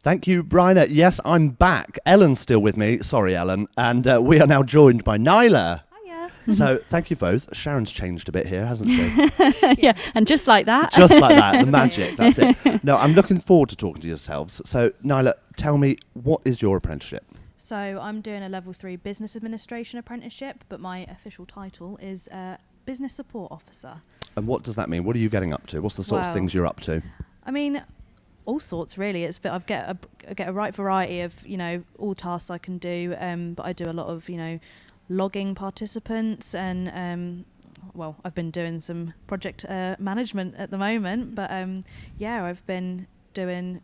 Thank you, Bryna. Yes, I'm back. Ellen's still with me. Sorry, Ellen. And we are now joined by Nila. Hiya. So thank you both. Sharon's changed a bit here, hasn't she? Yeah, and just like that. Just like that, the magic, that's it. No, I'm looking forward to talking to yourselves. So, Nila, tell me, what is your apprenticeship? So I'm doing a level 3 business administration apprenticeship, but my official title is business support officer. And what does that mean? What are you getting up to? What's the sorts of things you're up to? I mean, all sorts really. I get a right variety of, all tasks I can do, but I do a lot of, logging participants and, I've been doing some project management at the moment, but I've been doing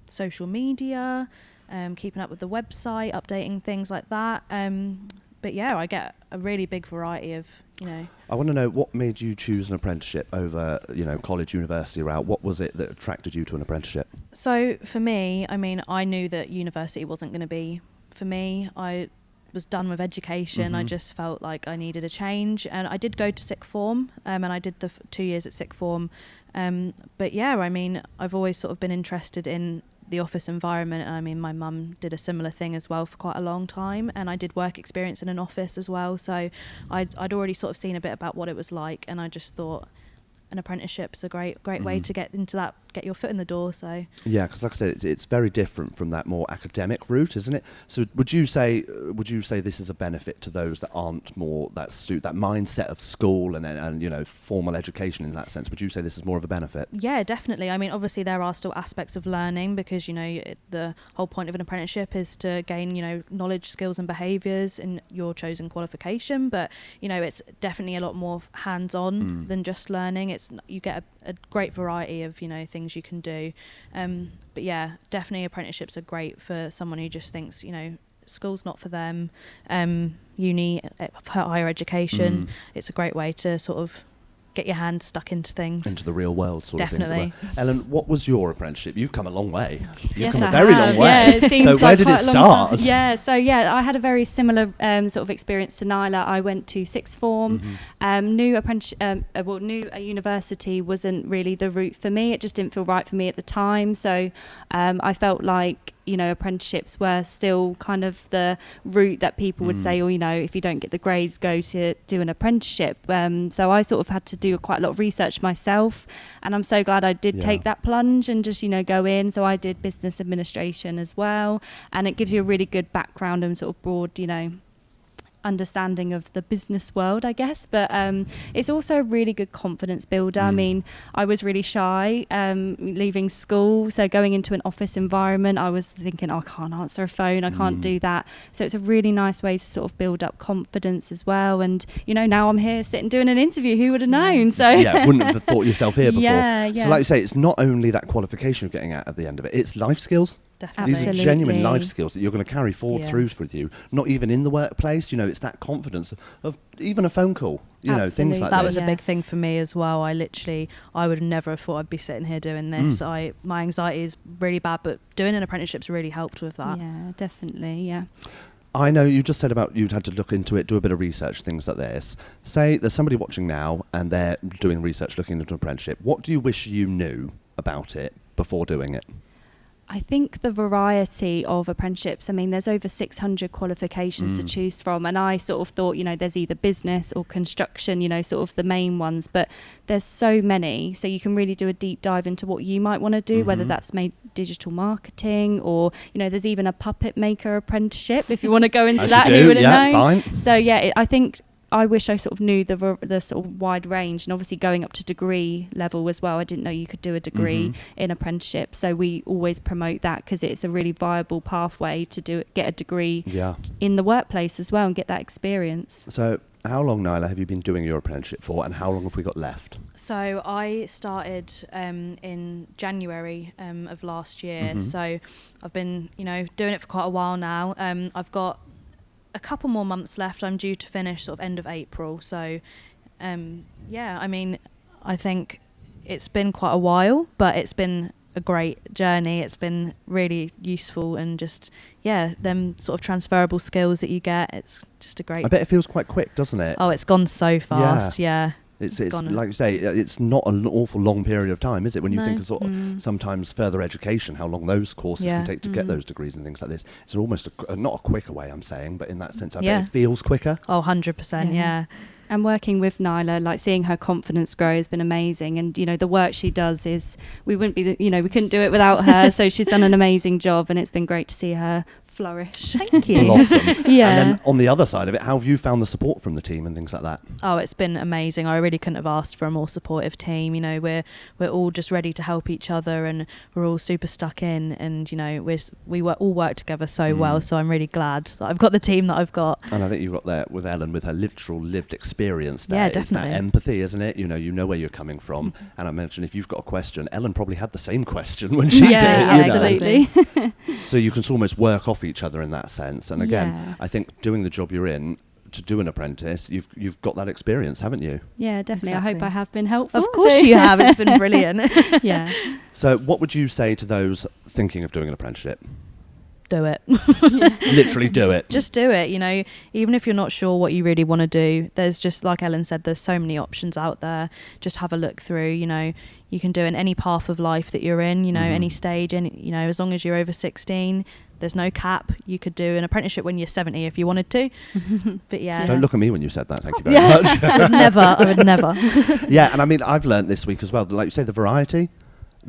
social media, keeping up with the website, updating things like that. But I get a really big variety of, I want to know, what made you choose an apprenticeship over, college, university route? What was it that attracted you to an apprenticeship? So for me, I knew that university wasn't going to be for me. I was done with education. I just felt like I needed a change, and I did go to sixth form, and I did the 2 years at sixth form. But I've always sort of been interested in the office environment. My mum did a similar thing as well for quite a long time, and I did work experience in an office as well, so I'd already sort of seen a bit about what it was like, and I just thought an apprenticeship's a great way to get into that, get your foot in the door. So yeah, because like I said, it's very different from that more academic route, isn't it? So would you say this is a benefit to those that aren't more that mindset of school and formal education in that sense? Would you say this is more of a benefit? Yeah, definitely. Obviously there are still aspects of learning, because the whole point of an apprenticeship is to gain knowledge, skills and behaviours in your chosen qualification, but it's definitely a lot more hands-on than just learning. You get a great variety of things you can do, but yeah, definitely apprenticeships are great for someone who just thinks school's not for them, uni, higher education. It's a great way to sort of get your hands stuck into things, into the real world sort definitely. Of things. Ellen, what was your apprenticeship? You've come a long way. Yes, a very long way. Yeah, it seems so like where did it start? I had a very similar sort of experience to Nila. I went to sixth form. Knew a university wasn't really the route for me. It just didn't feel right for me at the time. So I felt like apprenticeships were still kind of the route that people would say, if you don't get the grades, go to do an apprenticeship. So I sort of had to do quite a lot of research myself, and I'm so glad I did take that plunge and just go in. So I did business administration as well, and it gives you a really good background and sort of broad understanding of the business world, I guess, but it's also a really good confidence builder. I was really shy leaving school, so going into an office environment, I was thinking, I can't answer a phone, I can't do that. So it's a really nice way to sort of build up confidence as well. And now I'm here sitting doing an interview. Who would have known? So wouldn't have thought yourself here before. Yeah. So like you say, it's not only that qualification you're getting at the end of it, it's life skills. Definitely. These are genuine life skills that you're going to carry forward through with you, not even in the workplace. It's that confidence of even a phone call, things like that. That this. was a big thing for me as well. I would never have thought I'd be sitting here doing this. My anxiety is really bad, but doing an apprenticeship's really helped with that. Yeah, definitely, yeah. I know you just said about you'd had to look into it, do a bit of research, things like this. Say there's somebody watching now and they're doing research looking into an apprenticeship. What do you wish you knew about it before doing it? I think the variety of apprenticeships, there's over 600 qualifications to choose from, and I sort of thought, there's either business or construction, sort of the main ones, but there's so many, so you can really do a deep dive into what you might want to do, whether that's digital marketing or, there's even a puppet maker apprenticeship, if you want to go into that, who would have known? Fine. So I think I wish I sort of knew the sort of wide range, and obviously going up to degree level as well. I didn't know you could do a degree in apprenticeship, so we always promote that because it's a really viable pathway to get a degree in the workplace as well and get that experience. So how long, Nila, have you been doing your apprenticeship for, and how long have we got left? So I started in January of last year, so I've been doing it for quite a while now. I've got a couple more months left. I'm due to finish sort of end of April, so I think it's been quite a while, but it's been a great journey. It's been really useful, and just them sort of transferable skills that you get, it's just a great. I bet it feels quite quick, doesn't it? Oh, it's gone so fast. Yeah. It's gone. like you say, it's not an awful long period of time, is it? When you No. think of sort of sometimes further education, how long those courses Yeah. can take to get those degrees and things like this. It's almost not a quicker way, I'm saying, but in that sense, I Yeah. bet it feels quicker. Oh, 100%, yeah. And working with Nila, like seeing her confidence grow has been amazing. And, you know, the work she does is, we wouldn't be, we couldn't do it without her. So she's done an amazing job, and it's been great to see her flourish. Thank you. Blossom. Yeah. And then on the other side of it, how have you found the support from the team and things like that? Oh, it's been amazing. I really couldn't have asked for a more supportive team. You know, we're all just ready to help each other, and we're all super stuck in, and, you know, we all work together so well. So I'm really glad that I've got the team that I've got. And I think you've got that with Ellen, with her literal lived experience there. Yeah, It's definitely. that empathy, isn't it? You know where you're coming from. And I mentioned, if you've got a question, Ellen probably had the same question when she Yeah, did it. You know? absolutely. So you can almost work off each other in that sense. And again, Yeah. I think doing the job you're in, to do an apprentice, you've got that experience, haven't you? Yeah, definitely. I hope Exactly. I have been helpful. Of course you have. It's been brilliant. Yeah. So what would you say to those thinking of doing an apprenticeship? Do it. Literally do it. Just do it. You know, even if you're not sure what you really want to do, there's just, like Ellen said, there's so many options out there. Just have a look through. You know, you can do in any path of life that you're in, you know, any stage, and, you know, as long as you're over 16, there's no cap. You could do an apprenticeship when you're 70 if you wanted to. But yeah. Don't look at me when you said that. Thank you very much. I would never. Yeah, and I mean, I've learned this week as well, like you say, the variety.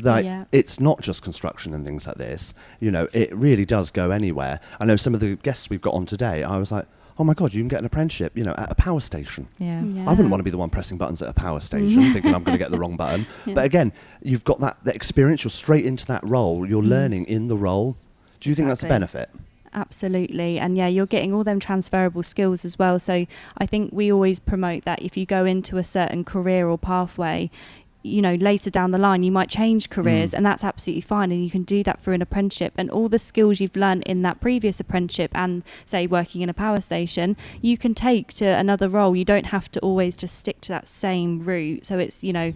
Like, Yeah. it's not just construction and things like this. You know, it really does go anywhere. I know some of the guests we've got on today, I was like, oh my God, you can get an apprenticeship, you know, at a power station. Yeah. I wouldn't want to be the one pressing buttons at a power station thinking I'm going to get the wrong button. But again, you've got that experience, you're straight into that role, you're learning in the role. Do you think that's a Exactly. benefit? Absolutely. And yeah, you're getting all them transferable skills as well. So I think we always promote that if you go into a certain career or pathway, you know, later down the line you might change careers, and that's absolutely fine, and you can do that through an apprenticeship, and all the skills you've learned in that previous apprenticeship and say working in a power station, you can take to another role. You don't have to always just stick to that same route. So it's, you know,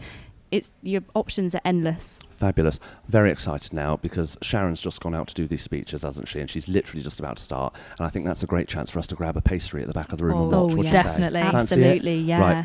it's, your options are endless. Fabulous. Very excited now because Sharon's just gone out to do these speeches, hasn't she? And she's literally just about to start. And I think that's a great chance for us to grab a pastry at the back of the room and Oh, watch. What yes. do you say? Definitely. Fancy it? Absolutely, yeah. Right,